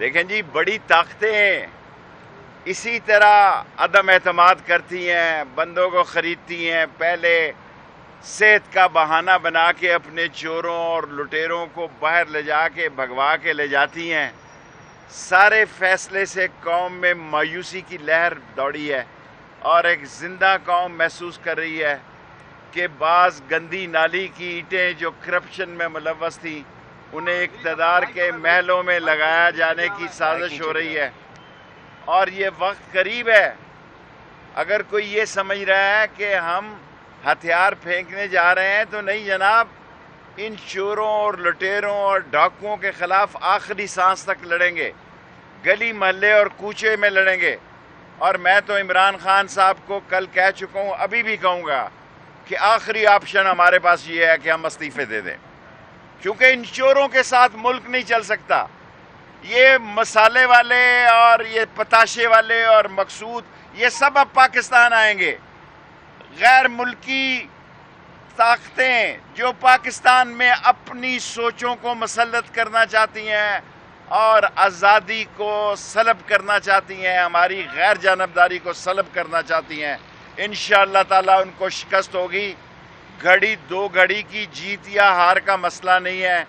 دیکھیں جی، بڑی طاقتیں اسی طرح عدم اعتماد کرتی ہیں، بندوں کو خریدتی ہیں، پہلے صحت کا بہانہ بنا کے اپنے چوروں اور لٹیروں کو باہر لے جا کے بھگوا کے لے جاتی ہیں۔ سارے فیصلے سے قوم میں مایوسی کی لہر دوڑی ہے اور ایک زندہ قوم محسوس کر رہی ہے کہ بعض گندی نالی کی اینٹیں جو کرپشن میں ملوث تھیں انہیں اقتدار کے محلوں میں لگایا جانے کی سازش ہو رہی ہے، اور یہ وقت قریب ہے۔ اگر کوئی یہ سمجھ رہا ہے کہ ہم ہتھیار پھینکنے جا رہے ہیں تو نہیں جناب، ان چوروں اور لٹیروں اور ڈاکوؤں کے خلاف آخری سانس تک لڑیں گے، گلی محلے اور کوچے میں لڑیں گے۔ اور میں تو عمران خان صاحب کو کل کہہ چکا ہوں، ابھی بھی کہوں گا کہ آخری آپشن ہمارے پاس یہ ہے کہ ہم استعفے دے دیں، کیونکہ ان چوروں کے ساتھ ملک نہیں چل سکتا۔ یہ مسالے والے اور یہ پتاشے والے اور مقصود، یہ سب اب پاکستان آئیں گے۔ غیر ملکی طاقتیں جو پاکستان میں اپنی سوچوں کو مسلط کرنا چاہتی ہیں اور آزادی کو سلب کرنا چاہتی ہیں، ہماری غیر جانبداری کو سلب کرنا چاہتی ہیں، انشاءاللہ تعالیٰ ان کو شکست ہوگی۔ گھڑی دو گھڑی کی جیت یا ہار کا مسئلہ نہیں ہے،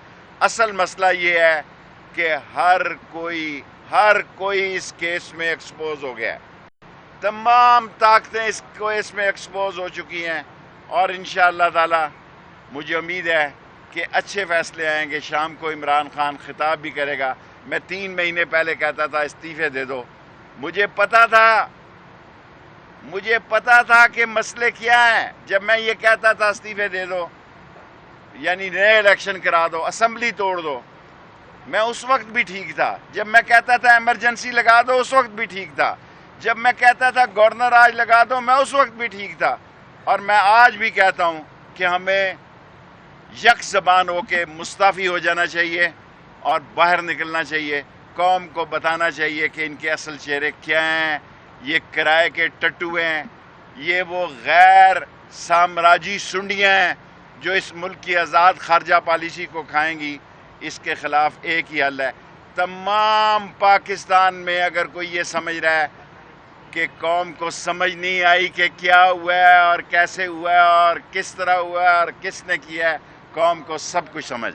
اصل مسئلہ یہ ہے کہ ہر کوئی اس کیس میں ایکسپوز ہو گیا ہے۔ تمام طاقتیں اس کیس میں ایکسپوز ہو چکی ہیں، اور انشاءاللہ تعالی مجھے امید ہے کہ اچھے فیصلے آئیں گے۔ شام کو عمران خان خطاب بھی کرے گا۔ میں 3 مہینے پہلے کہتا تھا استعفے دے دو، مجھے پتا تھا کہ مسئلے کیا ہیں۔ جب میں یہ کہتا تھا استعفے دے دو یعنی نئے الیکشن کرا دو، اسمبلی توڑ دو، میں اس وقت بھی ٹھیک تھا۔ جب میں کہتا تھا ایمرجنسی لگا دو، اس وقت بھی ٹھیک تھا۔ جب میں کہتا تھا گورنر راج لگا دو، میں اس وقت بھی ٹھیک تھا۔ اور میں آج بھی کہتا ہوں کہ ہمیں یک زبان ہو کے مستعفی ہو جانا چاہیے اور باہر نکلنا چاہیے۔ قوم کو بتانا چاہیے کہ ان کے اصل چہرے کیا ہیں۔ یہ کرائے کے ٹٹو ہیں، یہ وہ غیر سامراجی سنڈیاں ہیں جو اس ملک کی آزاد خارجہ پالیسی کو کھائیں گی۔ اس کے خلاف ایک ہی حل ہے۔ تمام پاکستان میں اگر کوئی یہ سمجھ رہا ہے کہ قوم کو سمجھ نہیں آئی کہ کیا ہوا ہے اور کیسے ہوا ہے اور کس طرح ہوا ہے اور کس نے کیا ہے، قوم کو سب کچھ سمجھ ہے۔